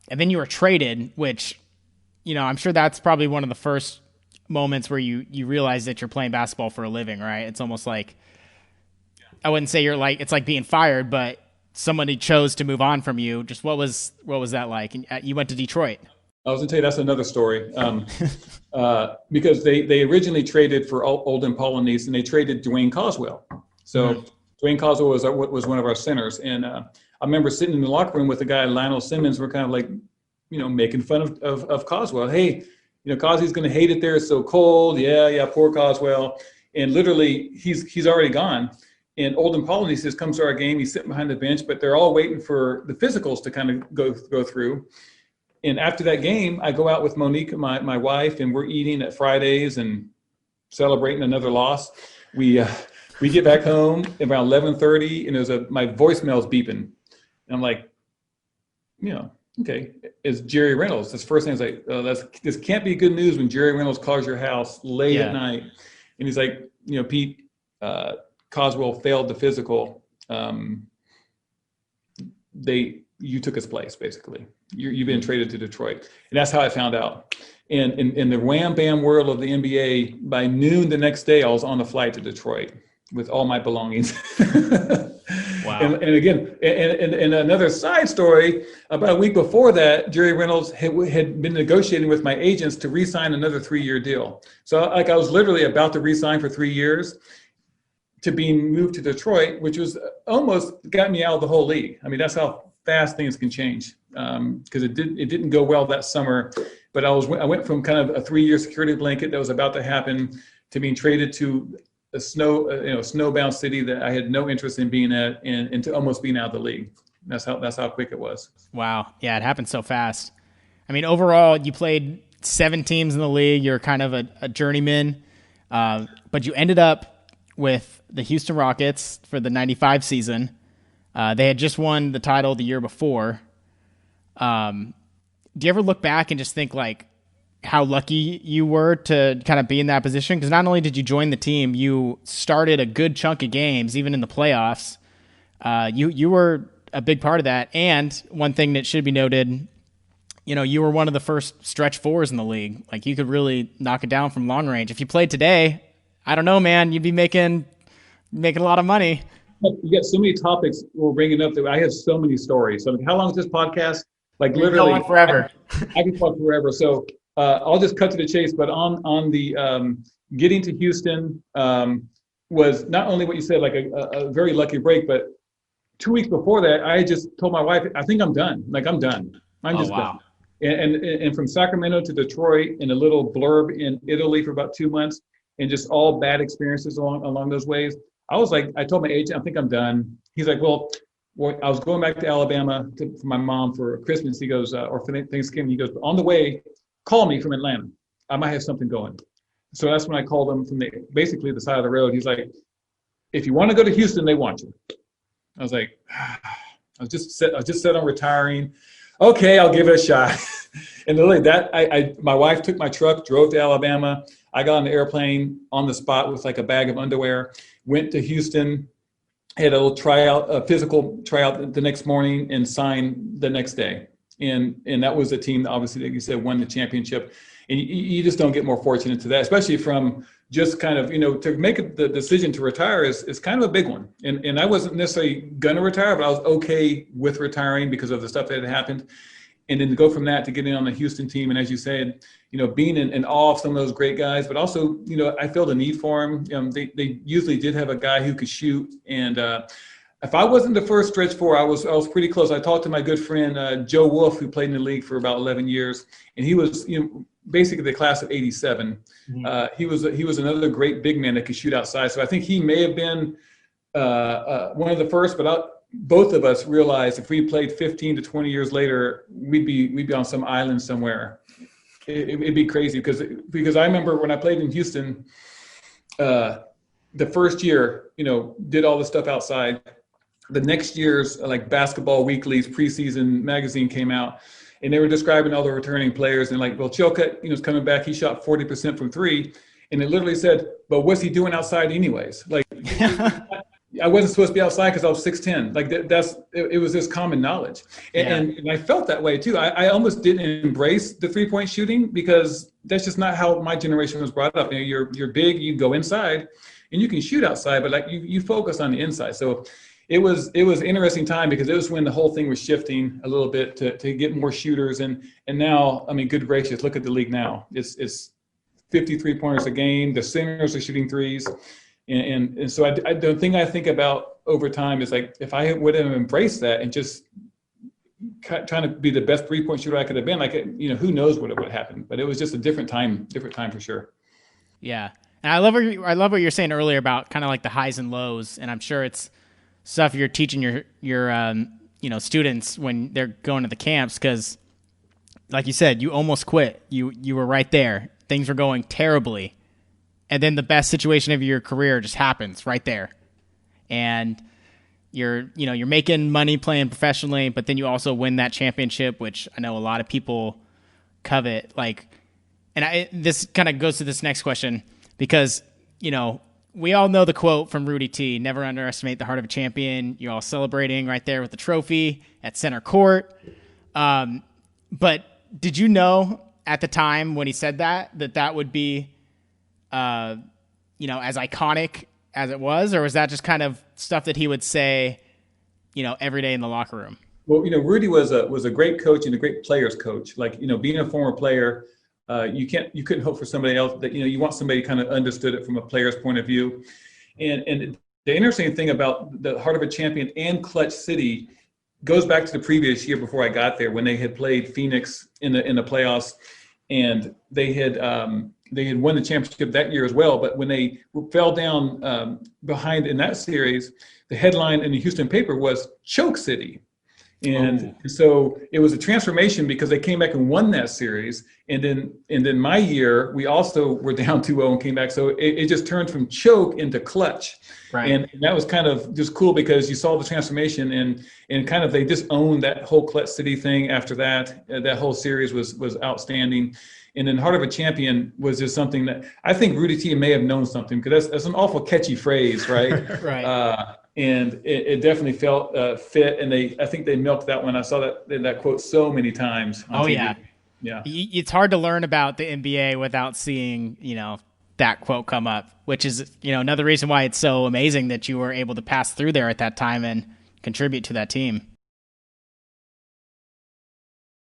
And then you were traded, which, I'm sure that's probably one of the first moments where you realize that you're playing basketball for a living, right? It's almost like, I wouldn't say it's like being fired, but somebody chose to move on from you. Just what was that like? And you went to Detroit. I was gonna tell you that's another story. Because they originally traded for Olden Polynice and they traded Dwayne Coswell. So Dwayne Coswell was one of our centers, and I remember sitting in the locker room with the guy Lionel Simmons. We're kind of like, making fun of Coswell. Hey, Cosby's going to hate it there. It's so cold. Yeah, poor Coswell. And literally, he's already gone. And Olden Polynice comes to our game. He's sitting behind the bench, but they're all waiting for the physicals to kind of go through. And after that game, I go out with Monique, my wife, and we're eating at Fridays and celebrating another loss. We get back home around 11:30, and my voicemail's beeping. And I'm like, okay, it's Jerry Reynolds. This first thing is like, oh, this can't be good news when Jerry Reynolds calls your house late at night. And he's like, Pete, Coswell failed the physical. You took his place, basically. You've been traded to Detroit. And that's how I found out. And in the wham bam world of the NBA, by noon the next day, I was on the flight to Detroit with all my belongings. Wow. And again, and another side story, about a week before that, Jerry Reynolds had been negotiating with my agents to re-sign another 3-year deal. So I was literally about to re-sign for 3 years to being moved to Detroit, which was almost got me out of the whole league. I mean, that's how fast things can change, because it didn't go well that summer. But I went from kind of a 3-year security blanket that was about to happen to being traded to a snowbound city that I had no interest in being at, and to almost being out of the league. That's how quick it was. Wow. Yeah, it happened so fast. I mean, overall, you played 7 teams in the league. You're kind of a journeyman, but you ended up with the Houston Rockets for the 95 season. They had just won the title the year before. Do you ever look back and just think like how lucky you were to kind of be in that position? Because not only did you join the team, you started a good chunk of games, even in the playoffs. You were a big part of that. And one thing that should be noted, you were one of the first stretch fours in the league. Like, you could really knock it down from long range. If you played today, I don't know, man, you'd be making a lot of money. You got so many topics we're bringing up that I have so many stories. So how long is this podcast? Like, literally, going forever. I can talk forever. So I'll just cut to the chase. But on the getting to Houston was not only what you said, like a very lucky break, but 2 weeks before that, I just told my wife, I think I'm done. Like, I'm done. I'm just done. And from Sacramento to Detroit, in a little blurb in Italy for about 2 months, and just all bad experiences along those ways. I was like, I told my agent, I think I'm done. He's like, well, I was going back to Alabama for my mom for Christmas. He goes, or for Thanksgiving. He goes, on the way, call me from Atlanta. I might have something going. So that's when I called him from basically the side of the road. He's like, if you want to go to Houston, they want you. I was like, I just set on retiring. Okay, I'll give it a shot. And literally my wife took my truck, drove to Alabama. I got on the airplane on the spot with like a bag of underwear, went to Houston, had a little a physical tryout the next morning, and signed the next day. And that was a team that, obviously, like you said, won the championship. And you just don't get more fortunate to that, especially from just kind of, to make the decision to retire is kind of a big one. And I wasn't necessarily going to retire, but I was okay with retiring because of the stuff that had happened. And then to go from that to getting on the Houston team, and as you said, being in awe of some of those great guys, but also, I felt a need for them. They usually did have a guy who could shoot, and if I wasn't the first stretch four, I was pretty close. I talked to my good friend Joe Wolf, who played in the league for about 11 years, and he was, basically the class of '87. Mm-hmm. He was another great big man that could shoot outside. So I think he may have been one of the first, but both of us realized if we played 15 to 20 years later, we'd be on some island somewhere. It'd be crazy because I remember when I played in Houston, the first year, did all the stuff outside. The next year's like Basketball Weekly's preseason magazine came out, and they were describing all the returning players, and like, well, Chilcutt, is coming back. He shot 40% from three, and it literally said, but what's he doing outside anyways? Like, I wasn't supposed to be outside because I was 6'10". Like it was just common knowledge. And I felt that way too. I almost didn't embrace the 3-point shooting because that's just not how my generation was brought up. You're big, you go inside and you can shoot outside, but like you focus on the inside. So it was an interesting time because it was when the whole thing was shifting a little bit to get more shooters. And now, I mean, good gracious, look at the league now. It's 53 pointers a game. The centers are shooting threes. And so the thing I think about over time is like, if I would have embraced that and just trying to be the best 3-point shooter I could have been, like, who knows what would happen, but it was just a different time for sure. Yeah. And I love what you're saying earlier about kind of like the highs and lows. And I'm sure it's stuff you're teaching your students when they're going to the camps. 'Cause like you said, you almost quit. You were right there. Things were going terribly. And then the best situation of your career just happens right there. And you're making money playing professionally, but then you also win that championship, which I know a lot of people covet. Like, and this kind of goes to this next question because, we all know the quote from Rudy T, never underestimate the heart of a champion. You're all celebrating right there with the trophy at center court. But did you know at the time when he said that would be, as iconic as it was, or was that just kind of stuff that he would say, every day in the locker room? Well, Rudy was a great coach and a great players coach. Like, being a former player, you couldn't hope for somebody else that, you want somebody kind of understood it from a player's point of view. And the interesting thing about the Heart of a Champion and Clutch City goes back to the previous year before I got there when they had played Phoenix in the playoffs, and they had won the championship that year as well. But when they fell down behind in that series, the headline in the Houston paper was Choke City. And so it was a transformation because they came back and won that series. And then my year, we also were down 2-0 and came back. So it just turned from choke into clutch. Right. And that was kind of just cool because you saw the transformation and kind of they just owned that whole Clutch City thing after that. That whole series was outstanding. And then Heart of a Champion was just something that I think Rudy T may have known something because that's an awful catchy phrase, right? Right. And it definitely felt fit, and I think they milked that one. I saw that quote so many times on TV. Yeah. It's hard to learn about the NBA without seeing, that quote come up, which is, another reason why it's so amazing that you were able to pass through there at that time and contribute to that team.